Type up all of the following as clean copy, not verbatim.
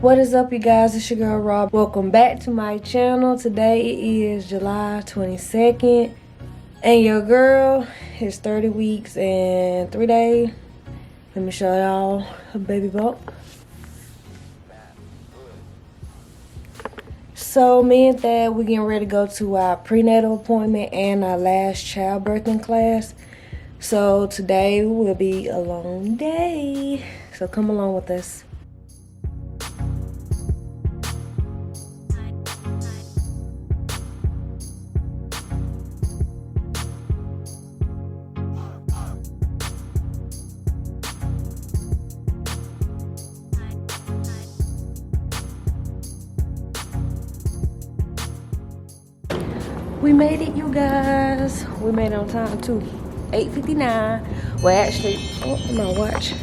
What is up, you guys? It's your girl Rob. Welcome back to my channel. Today is July 22nd and your girl is 30 weeks and 3 days. Let me show y'all her baby bump. So me and Thad, we getting ready to go to our prenatal appointment and our last childbirthing class. So today will be a long day. So come along with us. We made it, you guys. We made it on time too. 8:59. Well, actually, my watch,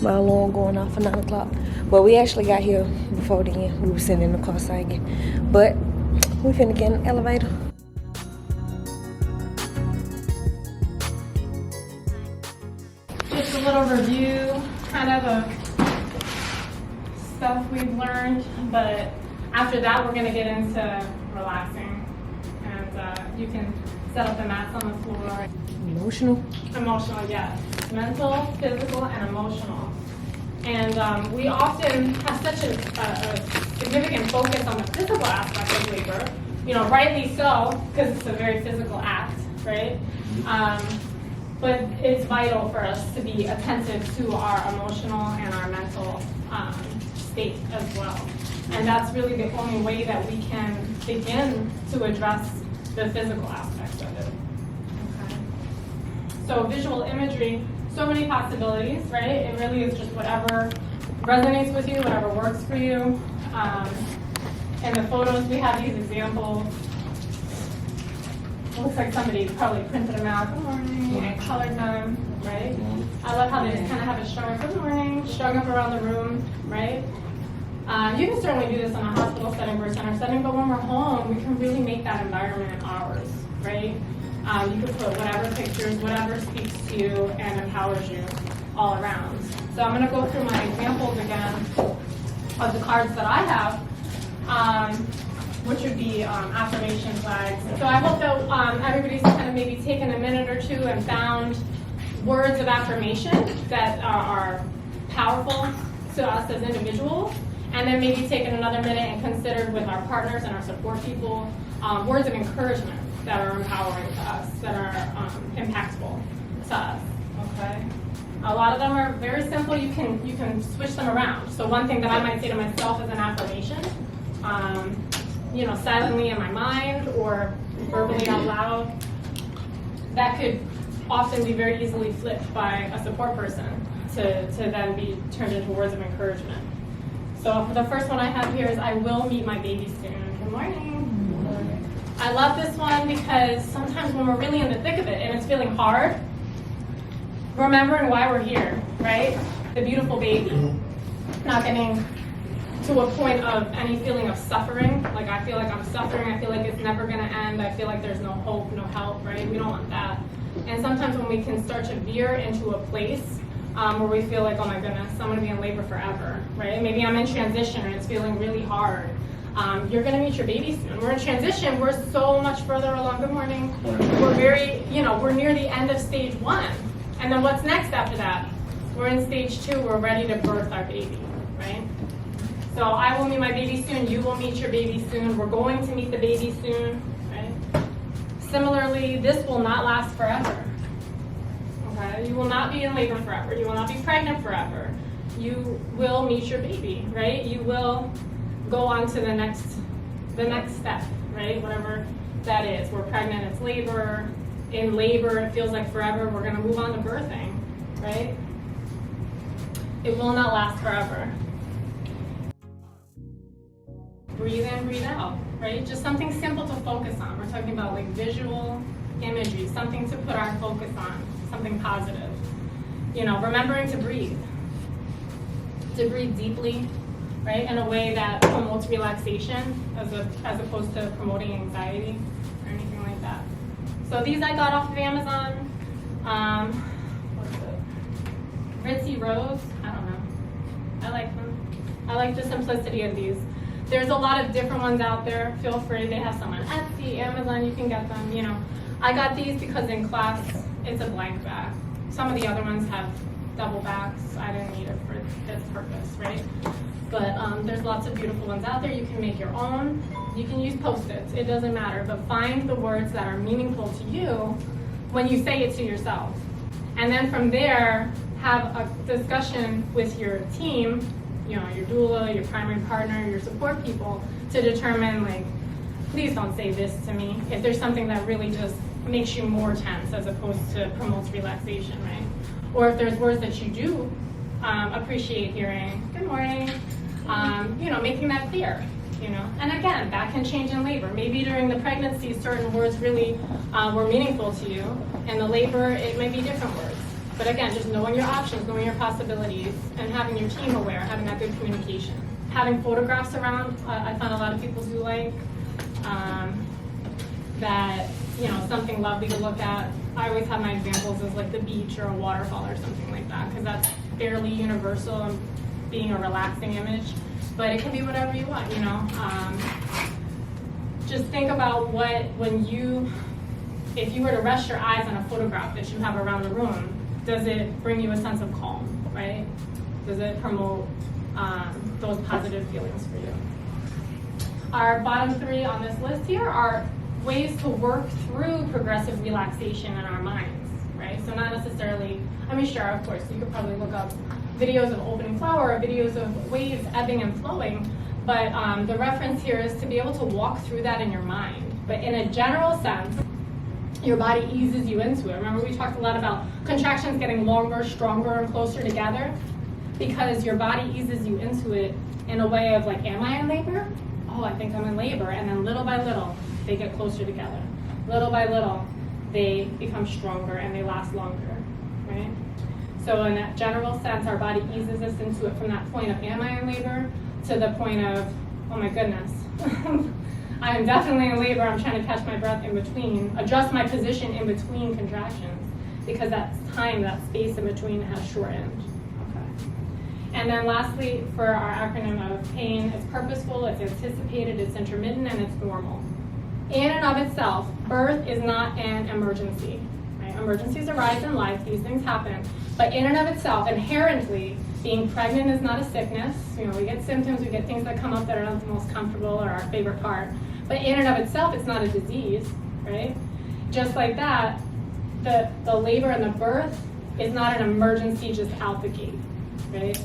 my alarm going off at 9 o'clock. But we actually got here before then. We were sitting in the car singing. But we finna get in the elevator. Just a little review, kind of stuff we've learned. But after that, we're gonna get into relaxing. You can set up the mats on the floor. Emotional? Emotional, yes. Mental, physical, and emotional. And we often have such a significant focus on the physical aspect of labor. You know, rightly so, because it's a very physical act, right? But it's vital for us to be attentive to our emotional and our mental state as well. And that's really the only way that we can begin to address the physical aspects of it. Okay. So visual imagery, so many possibilities, right? It really is just whatever resonates with you, whatever works for you. In the photos, we have these examples. It looks like somebody probably printed them out, good morning, and colored them, right? I love how they just kind of have a shrug, good morning, shrug up around the room, right? You can certainly do this in a hospital setting, birth center setting, but when we're home, we can really make that environment ours, right? You can put whatever pictures, whatever speaks to you and empowers you all around. So I'm gonna go through my examples again of the cards that I have, which would be affirmation flags. So I hope that everybody's kind of maybe taken a minute or two and found words of affirmation that are powerful to us as individuals. And then maybe taking another minute and considered with our partners and our support people, words of encouragement that are empowering to us, that are impactful to us, okay? A lot of them are very simple. You can switch them around. So one thing that I might say to myself as an affirmation, you know, silently in my mind or verbally out loud, that could often be very easily flipped by a support person to then be turned into words of encouragement. So the first one I have here is, I will meet my baby soon. Good morning. Good morning. I love this one because sometimes when we're really in the thick of it and it's feeling hard, remembering why we're here, right? The beautiful baby, not getting to a point of any feeling of suffering. Like I feel like I'm suffering, I feel like it's never gonna end, I feel like there's no hope, no help, right? We don't want that. And sometimes when we can start to veer into a place where we feel like, oh my goodness, I'm gonna be in labor forever, right? Maybe I'm in transition and it's feeling really hard. You're gonna meet your baby soon. We're in transition, we're so much further along. Good morning. We're very, you know, we're near the end of stage 1. And then what's next after that? We're in stage 2, we're ready to birth our baby, right? So I will meet my baby soon, you will meet your baby soon, we're going to meet the baby soon, right? Similarly, this will not last forever. You will not be in labor forever. You will not be pregnant forever. You will meet your baby, right? You will go on to the next step, right? Whatever that is. We're pregnant, it's labor. In labor, it feels like forever. We're gonna move on to birthing, right? It will not last forever. Breathe in, breathe out, right? Just something simple to focus on. We're talking about like visual imagery, something to put our focus on. Something positive. You know, remembering to breathe deeply, right, in a way that promotes relaxation as opposed to promoting anxiety or anything like that. So these I got off of Amazon. What is it? Ritzy Rose, I don't know. I like them. I like the simplicity of these. There's a lot of different ones out there. Feel free. They have some on Etsy, Amazon. You can get them. You know, I got these because in class it's a blank back. Some of the other ones have double backs. I didn't need it for this purpose, right? But there's lots of beautiful ones out there. You can make your own. You can use Post-its. It doesn't matter. But find the words that are meaningful to you when you say it to yourself. And then from there, have a discussion with your team, you know, your doula, your primary partner, your support people, to determine, like, please don't say this to me. If there's something that really just makes you more tense as opposed to promotes relaxation, right? Or if there's words that you do appreciate hearing, good morning, you know, making that clear, you know. And again, that can change in labor. Maybe during the pregnancy, certain words really were meaningful to you. In the labor, it may be different words. But again, just knowing your options, knowing your possibilities, and having your team aware, having that good communication. Having photographs around, I find a lot of people do like that, you know, something lovely to look at. I always have my examples as like the beach or a waterfall or something like that, because that's fairly universal and being a relaxing image. But it can be whatever you want, you know. Just think about what, if you were to rest your eyes on a photograph that you have around the room, does it bring you a sense of calm, right? Does it promote those positive feelings for you? Our bottom 3 on this list here are ways to work through progressive relaxation in our minds, right? So not necessarily, I mean, sure, of course, you could probably look up videos of opening flower or videos of waves ebbing and flowing, but the reference here is to be able to walk through that in your mind. But in a general sense, your body eases you into it. Remember, we talked a lot about contractions getting longer, stronger, and closer together, because your body eases you into it in a way of like, am I in labor? Oh, I think I'm in labor. And then little by little, they get closer together. Little by little, they become stronger and they last longer, right? So in that general sense, our body eases us into it from that point of, am I in labor, to the point of, oh my goodness, I am definitely in labor. I'm trying to catch my breath in between, adjust my position in between contractions, because that time, that space in between has shortened. Okay. And then lastly, for our acronym of pain, it's purposeful, it's anticipated, it's intermittent, and it's normal. In and of itself, birth is not an emergency. Right? Emergencies arise in life, these things happen. But in and of itself, inherently, being pregnant is not a sickness. You know, we get symptoms, we get things that come up that are not the most comfortable or our favorite part. But in and of itself, it's not a disease, right? Just like that, the labor and the birth is not an emergency just out the gate, right?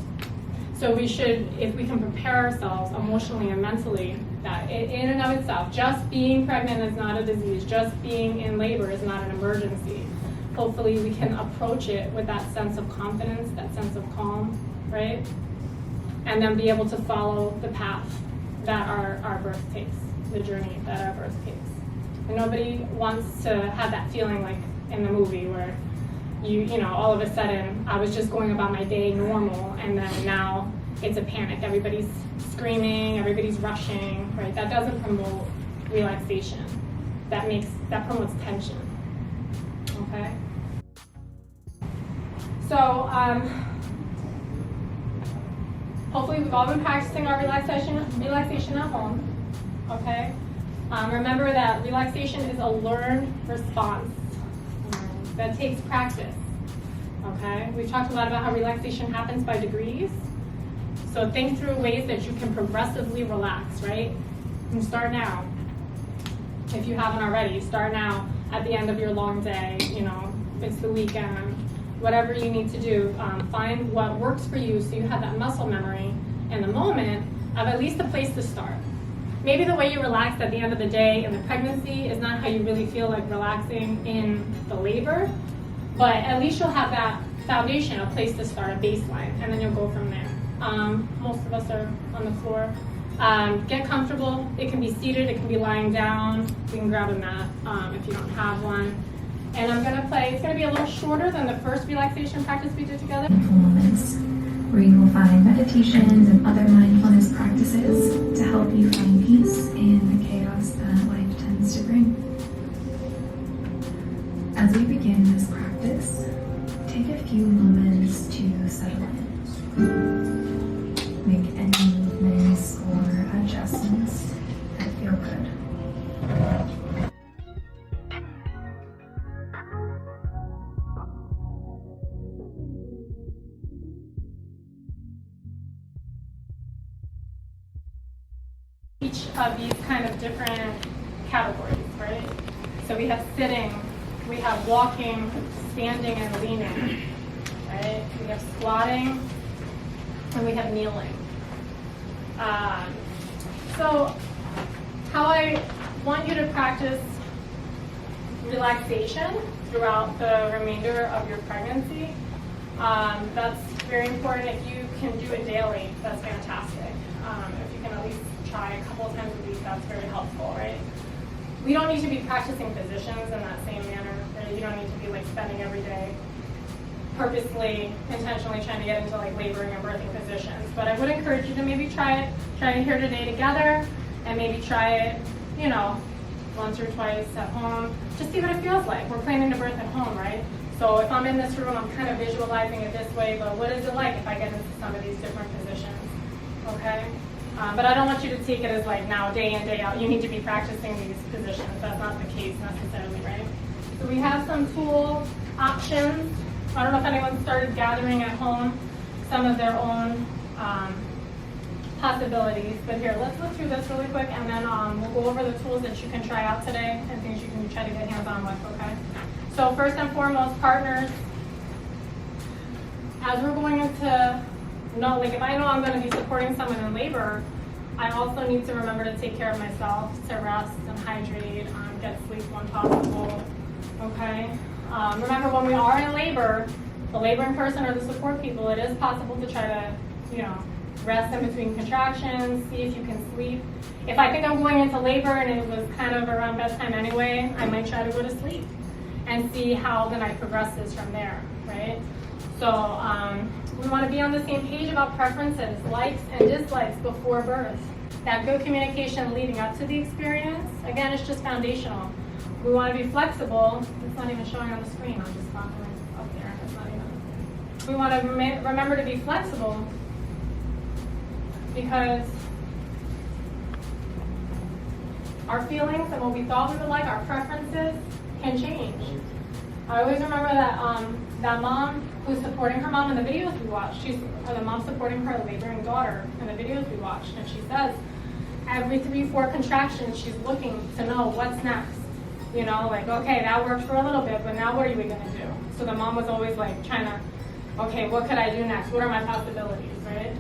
So we should, if we can prepare ourselves emotionally and mentally, that in and of itself, just being pregnant is not a disease, just being in labor is not an emergency. Hopefully we can approach it with that sense of confidence, that sense of calm, right? And then be able to follow the path that our birth takes, the journey that our birth takes. And nobody wants to have that feeling like in the movie where you know, all of a sudden I was just going about my day normal and then now it's a panic. Everybody's screaming, everybody's rushing, right? That doesn't promote relaxation. That promotes tension. Okay? So, hopefully we've all been practicing our relaxation at home. Okay? Remember that relaxation is a learned response that takes practice. Okay? We've talked a lot about how relaxation happens by degrees. So think through ways that you can progressively relax, right? And start now. If you haven't already, start now at the end of your long day, you know, it's the weekend, whatever you need to do. Find what works for you so you have that muscle memory in the moment of at least a place to start. Maybe the way you relaxed at the end of the day in the pregnancy is not how you really feel like relaxing in the labor, but at least you'll have that foundation, a place to start, a baseline, and then you'll go from there. Most of us are on the floor. Get comfortable. It can be seated, it can be lying down. You can grab a mat if you don't have one. And I'm gonna play, it's gonna be a little shorter than the first relaxation practice we did together. Moments where you will find meditations and other mindfulness practices to help you find peace in the chaos that life tends to bring. As we begin this practice, take a few moments to settle in. Make any of these kind of different categories, right? So we have sitting, we have walking, standing, and leaning, right? We have squatting, and we have kneeling. So how I want you to practice relaxation throughout the remainder of your pregnancy. That's very important. If you can do it daily, that's fantastic. If you can at least try a couple of times a week, that's very helpful, right? We don't need to be practicing positions in that same manner, right? You don't need to be like spending every day purposely, intentionally trying to get into like laboring and birthing positions. But I would encourage you to maybe try it here today together, and maybe try it, you know, once or twice at home. Just see what it feels like. We're planning to birth at home, right? So if I'm in this room, I'm kind of visualizing it this way, but what is it like if I get into some of these different positions, okay? But I don't want you to take it as like now, day in, day out, you need to be practicing these positions. That's not the case necessarily, right? So we have some tool options. I don't know if anyone started gathering at home some of their own possibilities, but here, let's look through this really quick, and then we'll go over the tools that you can try out today and things you can try to get hands-on with, okay? So first and foremost, partners, as we're going into, like if I know I'm going to be supporting someone in labor, I also need to remember to take care of myself, to rest and hydrate, get sleep when possible, okay? Remember, when we are in labor, the laboring person or the support people, it is possible to try to, you know, rest in between contractions, see if you can sleep. If I think I'm going into labor and it was kind of around bedtime anyway, I might try to go to sleep and see how the night progresses from there, right? So we want to be on the same page about preferences, likes and dislikes before birth. That good communication leading up to the experience, again, it's just foundational. We want to be flexible. It's not even showing on the screen. I'm just popping it up there. It's not even. We want to remember to be flexible, because our feelings and what we thought we would like, our preferences, can change. I always remember that that mom who's supporting her mom in the videos we watched, or the mom supporting her laboring daughter in the videos we watched, and she says every 3-4 contractions she's looking to know what's next. You know, like, okay, that worked for a little bit, but now what are we gonna do? So the mom was always like trying to, okay, what could I do next? What are my possibilities, right?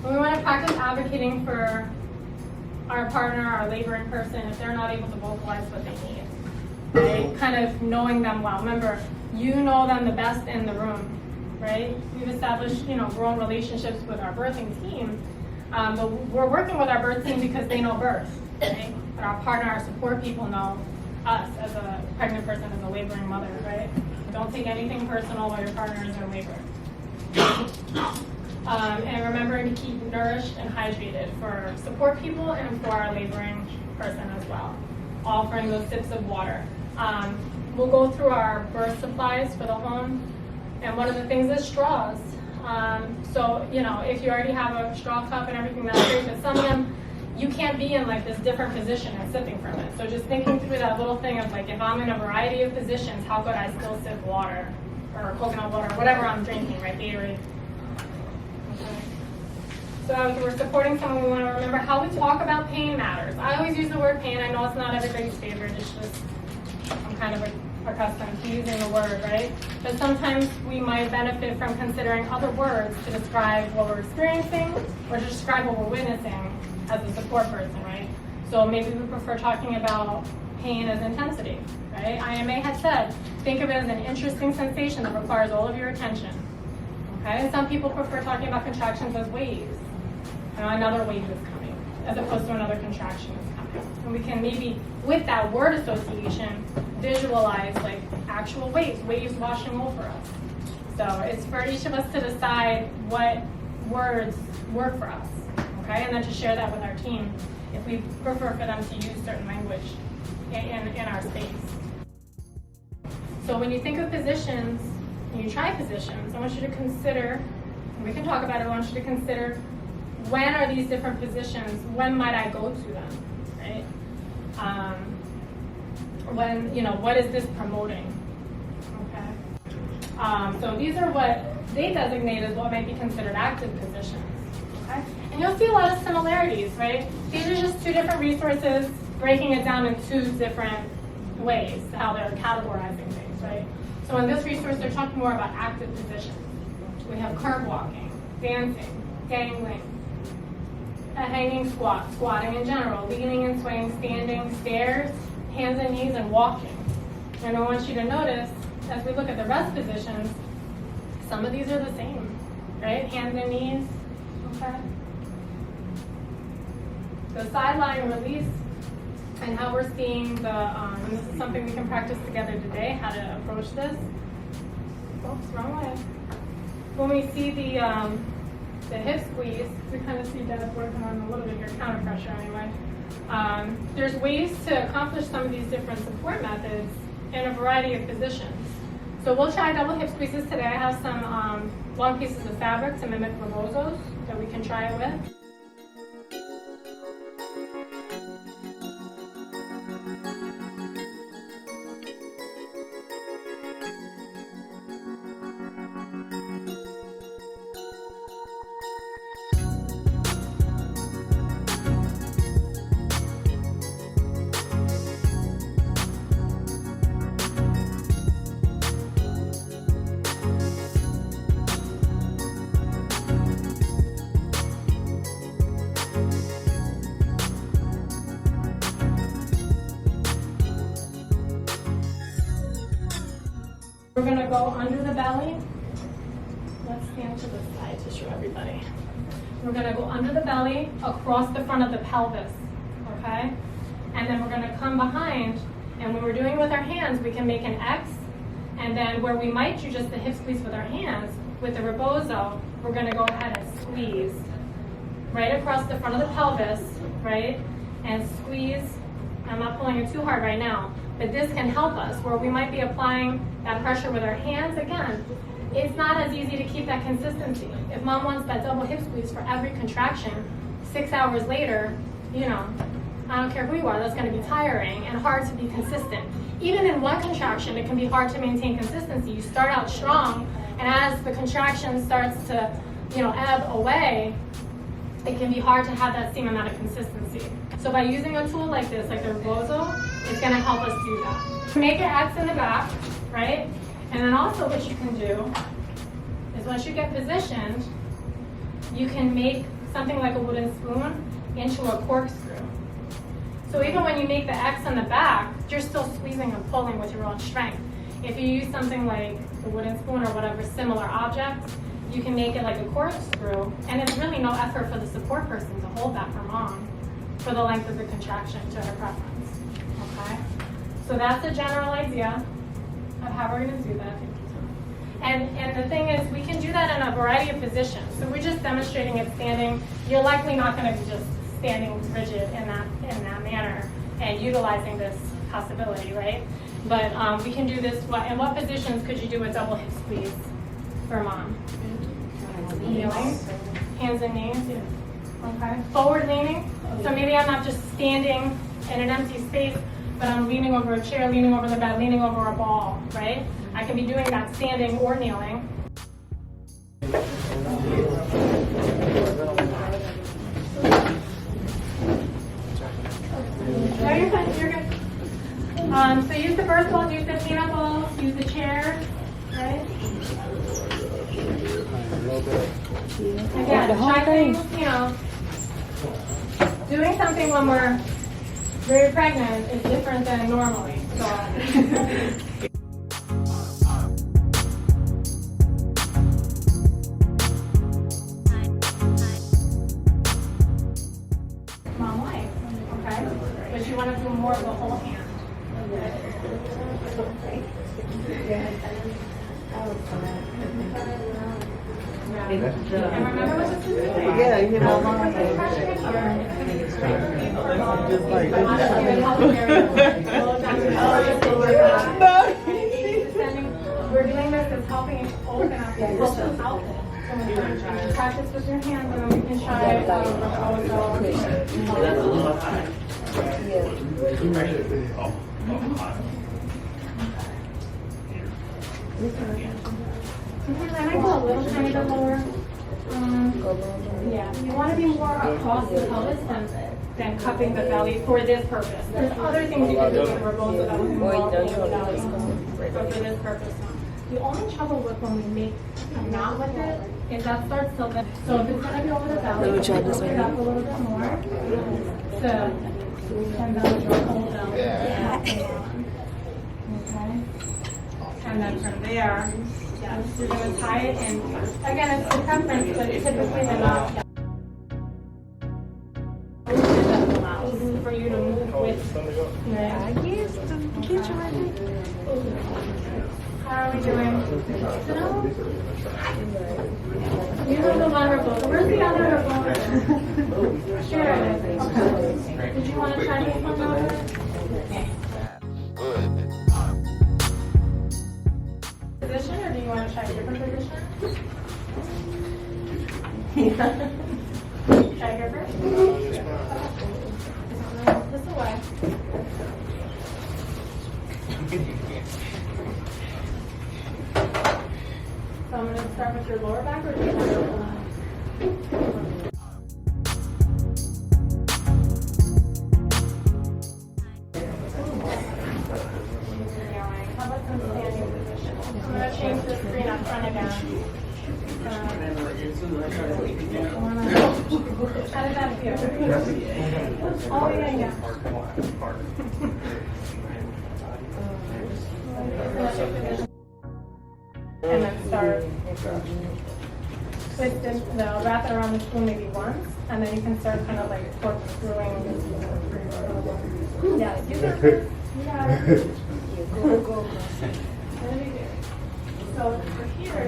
We want to practice advocating for our partner, our laboring person, if they're not able to vocalize what they need, right? Kind of knowing them well. Remember, you know them the best in the room, right? We've established, you know, grown relationships with our birthing team, but we're working with our birth team because they know birth, right? But our partner, our support people know us as a pregnant person, as a laboring mother, right? Don't take anything personal while your partner is in labor. And remembering to keep nourished and hydrated for support people and for our laboring person as well. Offering those sips of water. We'll go through our birth supplies for the home, and one of the things is straws. So, you know, if you already have a straw cup and everything, that's great, but some of them, you can't be in like this different position and sipping from it. So just thinking through that little thing of like, if I'm in a variety of positions, how could I still sip water or coconut water or whatever I'm drinking, right? Gatorade. So as we're supporting someone, we want to remember how we talk about pain matters. I always use the word pain. I know it's not everybody's favorite. It's just, I'm kind of accustomed to using the word, right? But sometimes we might benefit from considering other words to describe what we're experiencing or to describe what we're witnessing as a support person, right? So maybe we prefer talking about pain as intensity, right? IMA had said, think of it as an interesting sensation that requires all of your attention. Okay? And some people prefer talking about contractions as waves. You know, another wave is coming, as opposed to another contraction is coming. And we can maybe, with that word association, visualize like actual waves washing over us. So it's for each of us to decide what words work for us, okay? And then to share that with our team if we prefer for them to use certain language in our space. So when you think of positions, when you try positions, I want you to consider, and we can talk about it, I want you to consider, when are these different positions, when might I go to them, right? When, you know, what is this promoting, okay? So these are what they designate as what might be considered active positions, okay? And you'll see a lot of similarities, right? These are just two different resources, breaking it down in two different ways, how they're categorizing things, right? So in this resource, they're talking more about active positions. We have curb walking, dancing, dangling, a hanging squat, squatting in general, leaning and swaying, standing, stairs, hands and knees, and walking. And I want you to notice, as we look at the rest positions, some of these are the same, right? Hands and knees, okay? The sideline release and how we're seeing the, and this is something we can practice together today, how to approach this. Oops, wrong way. When we see the hip squeeze, we kind of see Dad working on a little bit here, counter pressure anyway. There's ways to accomplish some of these different support methods in a variety of positions. So we'll try double hip squeezes today. I have some long pieces of fabric to mimic rebozos that we can try it with. We're going to go under the belly. Let's stand to the side to show everybody. We're going to go under the belly, across the front of the pelvis, okay? And then we're going to come behind, and when we're doing it with our hands, we can make an X, and then where we might do just the hip squeeze with our hands, with the rebozo, we're going to go ahead and squeeze right across the front of the pelvis, right? And squeeze. I'm not pulling it too hard right now, but this can help us where we might be applying that pressure with our hands. Again, it's not as easy to keep that consistency. If mom wants that double hip squeeze for every contraction, 6 hours later, you know, I don't care who you are, that's going to be tiring and hard to be consistent. Even in one contraction, it can be hard to maintain consistency. You start out strong, and as the contraction starts to, you know, ebb away, it can be hard to have that same amount of consistency. So by using a tool like this, like the rebozo, it's going to help us do that. Make an X in the back, right? And then also what you can do is once you get positioned, you can make something like a wooden spoon into a corkscrew. So even when you make the X on the back, you're still squeezing and pulling with your own strength. If you use something like the wooden spoon or whatever similar object, you can make it like a corkscrew, and it's really no effort for the support person to hold that for mom for the length of the contraction to her preference, okay? So that's a general idea of how we're gonna do that. And the thing is, we can do that in a variety of positions. So we're just demonstrating it standing. You're likely not gonna be just standing rigid in that manner and utilizing this possibility, right? But we can do this, in what positions could you do a double hip squeeze for mom? Kneeling, hands and knees, okay. Forward leaning, so maybe I'm not just standing in an empty space, but I'm leaning over a chair, leaning over the bed, leaning over a ball, right? I can be doing that standing or kneeling. No, you're good, you're good. So use the birth balls, use the peanut balls, use the chair, right? Again, try things, you know, doing something when we're very pregnant is different than normally. So. Mom light, okay? But you want to do more of the whole hand. And remember what this is doing. Yeah, you know. We're doing this as helping open up the whole outlet. So when you practice with your hands, and then we can try it I might go a little tiny bit lower. Yeah, you want to be more across the pelvis than cupping the belly for this purpose. There's other things you can do with bones without involving the belly, but for this purpose. The only trouble with when we make a knot with it is that starts to lift. So if it's going to be over the belly, lift it up a little bit more. So, and then your whole belly. Okay. And then from there, you're going to tie it in. Again, it's the preference, but typically the knot that allows for you to move with. Yeah, yes, the kitchen right here. How are we doing? No? You know the one remote. Where's the other remote? Sure. Okay. Did you want to try this one over? Position, or do you want to try a different position? Try here first? This away. So I'm going to start with your lower back, or do you want to go below? How about some standing position? I'm going to change the screen up front again. How did that feel? Oh, yeah. And then start twisting, wrap it around the spoon maybe once, and then you can start kind of like corkscrewing. Yes, you can. Yeah. Go. So for here,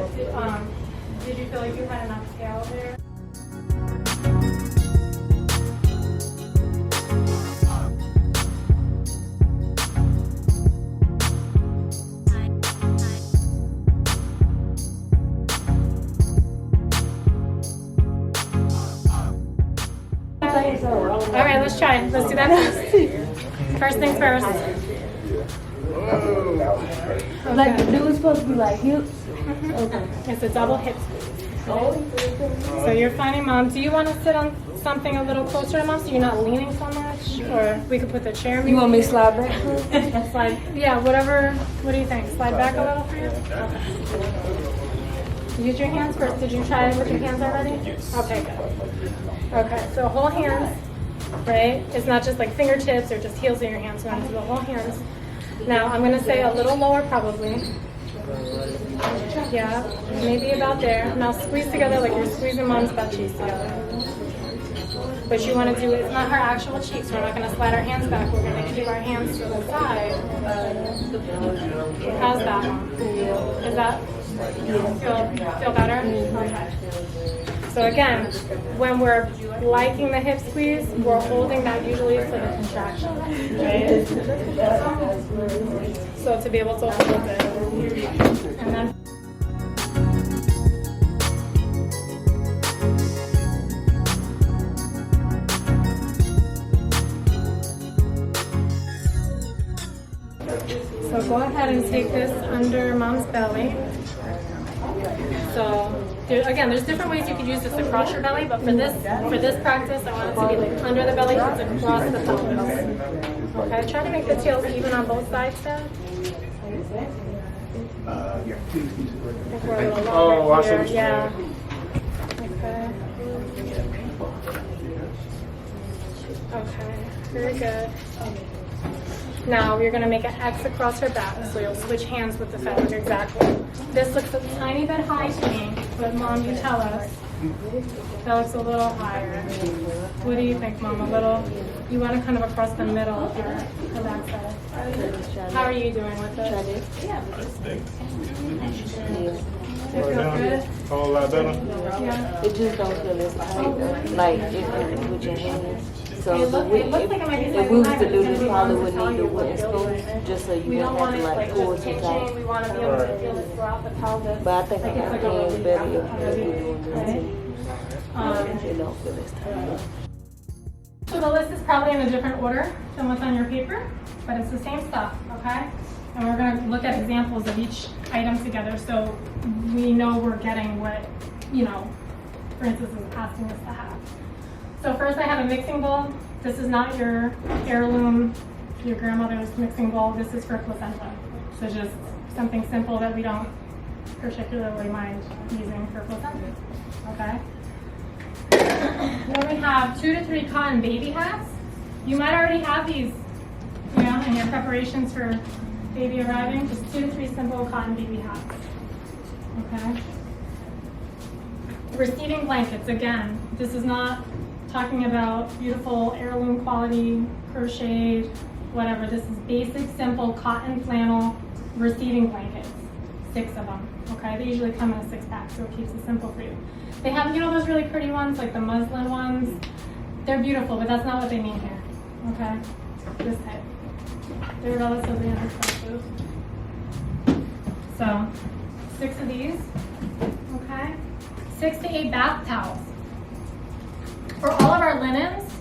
did you feel like you had enough scale there? All right, let's try. Let's do that next. First things first. Okay. Like the dude's supposed to be like hips. Okay. It's a double hip squeeze. So you're finding Mom. Do you want to sit on something a little closer to Mom so you're not leaning so much? Or we could put the chair maybe. You want me to slide back? Slide. Yeah, whatever. What do you think? Slide back a little for you? Okay. Use your hands first. Did you try it with your hands already? Okay, good. Okay, so whole hands, right? It's not just like fingertips or just heels of your hands. So I'm going to do the whole hands. Now I'm going to say a little lower probably. Yeah, maybe about there. Now squeeze together like you're squeezing Mom's butt cheeks together. But you want to do, it's not her actual cheeks. We're not going to slide our hands back. We're going to keep our hands to the side. How's that, Mom? Is that, feel better? Okay. So again, when we're liking the hip squeeze, we're holding that usually for the contraction, right? So to be able to hold it. And then so go ahead and take this under Mom's belly. So again, there's different ways you could use this across your belly, but for this practice, I want it to be like under the belly, it's across the pelvis. Okay, try to make the tails even on both sides then. I think we're a little longer here. Yeah. Okay. Okay, very good. Now you're going to make an X across her back, so you'll switch hands with the fabric exactly. This looks a tiny bit high to me, but Mom, you tell us. That looks a little higher. What do you think, Mom? A little? You want to kind of across the middle of your back side. How are you doing with it? Yeah. It feels good? A whole lot better. Yeah. It just don't feel as tight, like if you with your hands. So It looks like it might be if slightly we was higher, to do but this, we probably want would to tell need a you what wooden it spoon, is. just so you We don't wouldn't want have it to like like pull just too pinching. tight. We want to be able to feel it throughout the pelvis. But I think Like our it's like a hands release better if after we the do right? this. It don't feel as tight. So the list is probably in a different order than what's on your paper, but it's the same stuff, okay? And we're going to look at examples of each item together so we know we're getting what, Francis is asking us to have. So first I have a mixing bowl. This is not your heirloom, your grandmother's mixing bowl. This is for placenta. So just something simple that we don't particularly mind using for placenta, okay? Then we have 2 to 3 cotton baby hats. You might already have these, you know, in your preparations for baby arriving. Just 2 to 3 simple cotton baby hats, okay? Receiving blankets, again, this is not talking about beautiful heirloom quality, crocheted, whatever. This is basic, simple cotton flannel receiving blankets, 6 of them, okay? They usually come in a 6-pack, so it keeps it simple for you. They have, you know, those really pretty ones, like the muslin ones. They're beautiful, but that's not what they mean here, okay? This type. They're relatively inexpensive. So, 6 of these, okay? 6 to 8 bath towels. For all of our linens,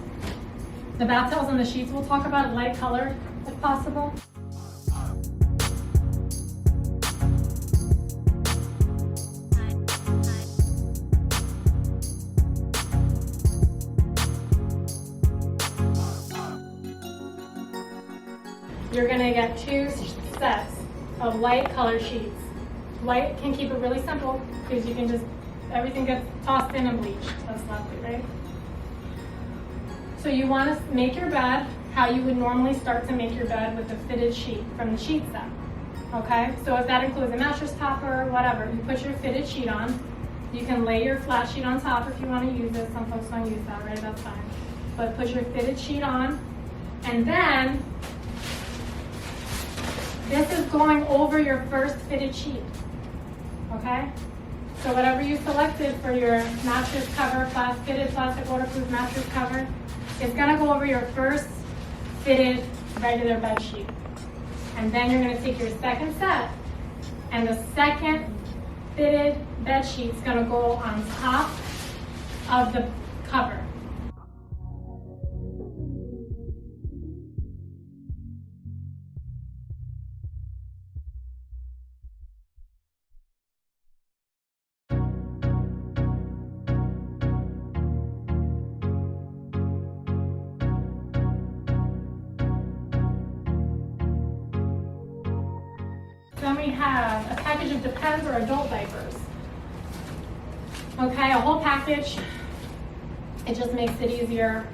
the bath towels and the sheets, we'll talk about light color if possible. You're gonna get 2 sets of light color sheets. Light can keep it really simple because you can just, everything gets tossed in and bleached. That's lovely, right? So you want to make your bed how you would normally start to make your bed with a fitted sheet from the sheet set, okay? So if that includes a mattress topper or whatever, you put your fitted sheet on. You can lay your flat sheet on top if you want to use it. Some folks don't use that, right? That's fine. But put your fitted sheet on, and then this is going over your first fitted sheet, okay? So whatever you selected for your mattress cover, fitted plastic waterproof mattress cover, it's gonna go over your first fitted regular bed sheet. And then you're gonna take your second set, and the second fitted bed sheet's gonna go on top of the cover. Then we have a package of Depends or adult diapers. Okay, a whole package. It just makes it easier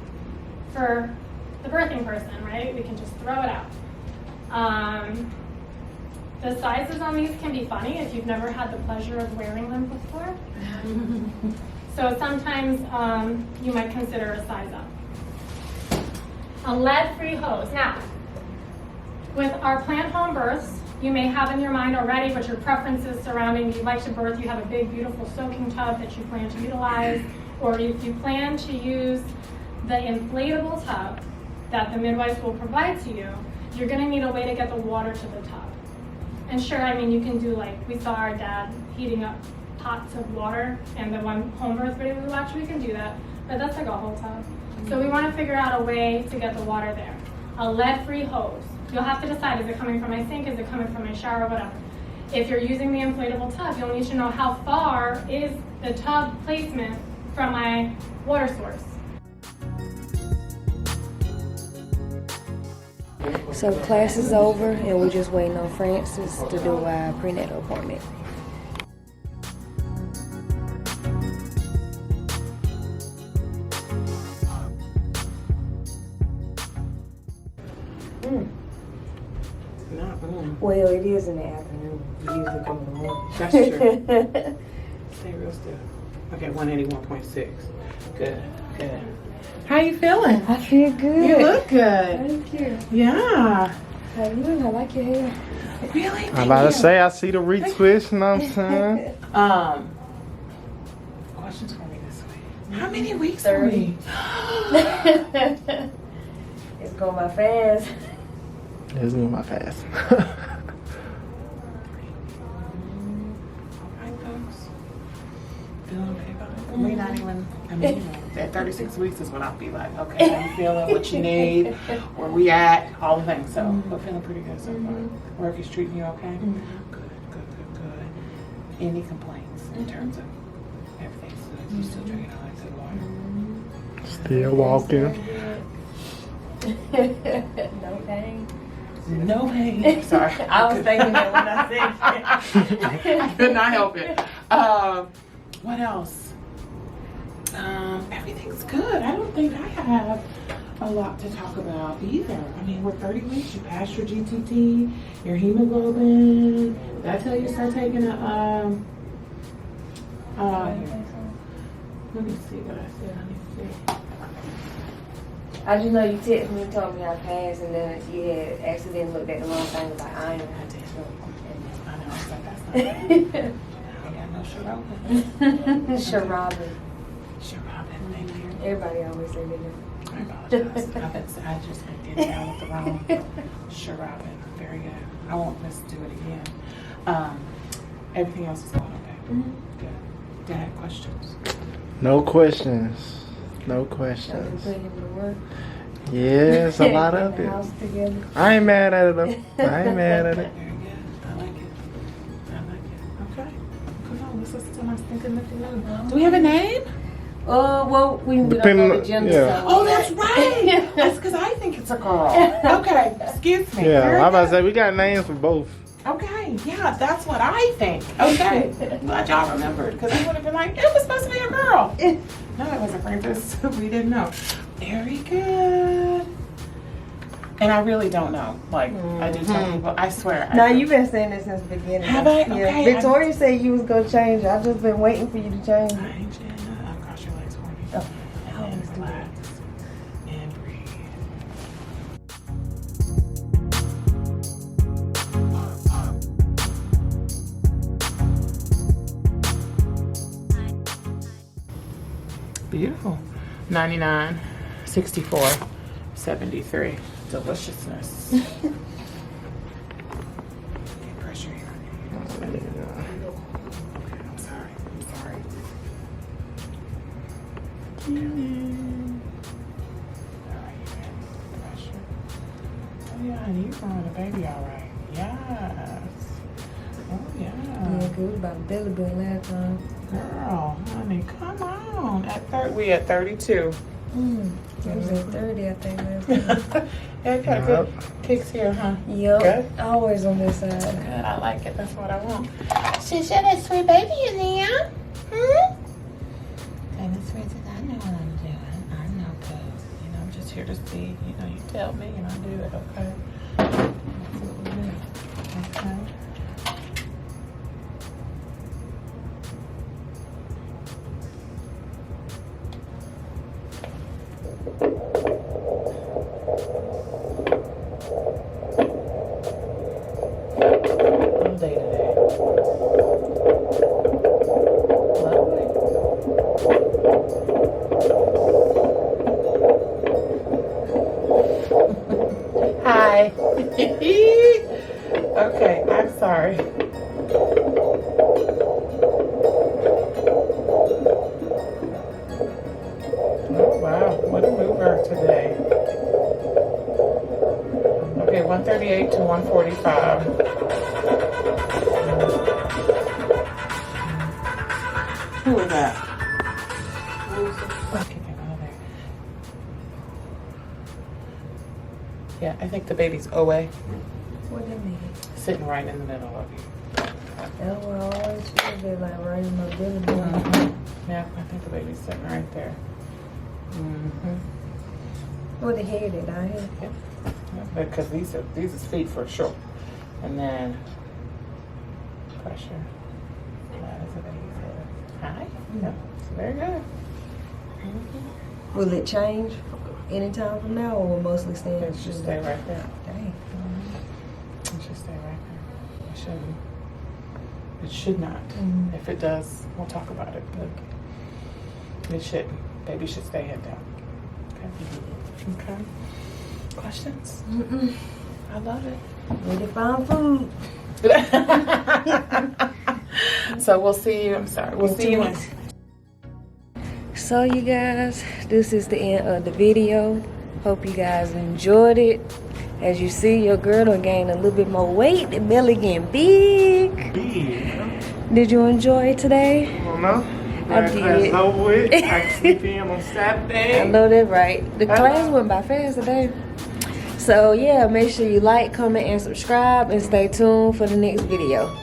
for the birthing person, right? We can just throw it out. The sizes on these can be funny if you've never had the pleasure of wearing them before. So sometimes you might consider a size up. A lead-free hose. Now, with our planned home births, you may have in your mind already what your preferences surrounding you like to birth. You have a big, beautiful soaking tub that you plan to utilize, or if you plan to use the inflatable tub that the midwives will provide to you, you're gonna need a way to get the water to the tub. And sure, I mean, you can do like, we saw our dad heating up pots of water and the one home birth video we watched, we can do that, but that's like a whole tub. So we wanna figure out a way to get the water there. A lead-free hose. You'll have to decide, is it coming from my sink, is it coming from my shower, whatever. If you're using the inflatable tub, you'll need to know how far is the tub placement from my water source. So class is over and we're just waiting on Francis to do our prenatal appointment. Well, it is in the afternoon. We usually come in the morning. That's true. Stay real still. Okay, 181.6. Good, good. How you feeling? I feel good. You look good. Thank you. Yeah. How you doing? I like your hair. Really? I'm about to say, I see the retwist, you know what I'm saying? Questions for me this week. How many weeks 30. are we? It's going by fast. It's moving my fast. Alright, folks. Feeling okay about it? We're not even, I mean, you know, at 36 weeks is when I'll be like, okay, how you feeling, what you need, where we at, all the things. So, we're feeling pretty good so far. Work is treating you okay? Good, good, good, good. Any complaints in terms of everything's You still drinking all that good water? Still walking. No pain. No pain. Sorry. I was thinking that when I said I could not help it. What else? Everything's good. I don't think I have a lot to talk about either. I mean, we're 30 weeks. You passed your GTT, your hemoglobin. Did I tell you to start taking a here. Let me see what I said. Let me see. I just know you texted me and told me I passed, and then you had accidentally looked at the wrong thing about iron. I did. I know. I was like, that's not right. I got no Sharobin. Sharobin. Sharobin, thank you. Everybody always say that. I apologize. I just did it down with the wrong Sharobin. Very good. I won't miss do it again. Everything else is going okay. Good. Dad, questions? No questions. No Y'all questions. put him to work. Yes, a lot of In the it. house together. I ain't mad at it though. I ain't mad at it. Very good. I like it. I like it. Okay. Come on, let's listen to my stinking Mickey Moon. Do we have a name? Well, we don't Depending know on- the gender. yeah. so- Oh, that's right. That's because I think it's a girl. Okay. Excuse me. Yeah, Very I'm about to good. say we got names for both. Okay, yeah, that's what I think. Okay, glad y'all remembered because we would have been like, it was supposed to be a girl. No, it wasn't rapist. We didn't know. Very good. And I really don't know. Like, I do tell people, I swear. Now, I do. you've been saying this since the beginning. Have I? Yeah. Okay, Victoria said you was going to change it. I've just been waiting for you to change I it. ain't changing. I'll cross your legs for me. Oh, And I always then do that. relax. And breathe. Beautiful. 99, 64, 73. Deliciousness. Get pressure here. Okay, I'm sorry. I'm sorry. Alright, pressure. Oh yeah, and you growing a baby alright. Yes. Oh yeah. Yeah, good about belly button last time. Girl, honey, come on. We at 32. It was at 30, I think, last time. Yeah, got good kicks here, huh? Yep. Good. Always on this side. Good, I like it. That's what I want. She's that sweet baby in there. Hmm? And it's sweet that I know what I'm doing. I know, cause I'm just here to see. You tell me and I do it, okay? That's what we do. Okay. All day today. Lovely. Hi. Okay, I'm sorry. Oh wow, what a mover today. Okay, 138 to 145. Who is that? Okay, get out of there. Yeah, I think the baby's away, What that mean? sitting right in the middle of you. That's what I always feel. They're like right in my belly button. Yeah, I think the baby's sitting right there. Mm-hmm. What the head is down here? Yep. Yep. Because these are feet for sure. And then pressure. That is a baby's head. Hi. Yep. It's very good. Will it change anytime from now, or will mostly stay? It should stay right there. Dang. It should stay right there. It shouldn't. It should not. If it does, we'll talk about it. But it shouldn't. Baby should stay head down. Okay. Okay. Questions? I love it. Ready to find food. So we'll see you. I'm sorry. We'll see you. So you guys, this is the end of the video. Hope you guys enjoyed it. As you see, your girl done gained a little bit more weight. The belly getting big. Big. Did you enjoy it today? I don't know. Class did. over with. I can sleep in on Saturday. I know that right. The class went by fast today. So yeah, make sure you like, comment, and subscribe, and stay tuned for the next video.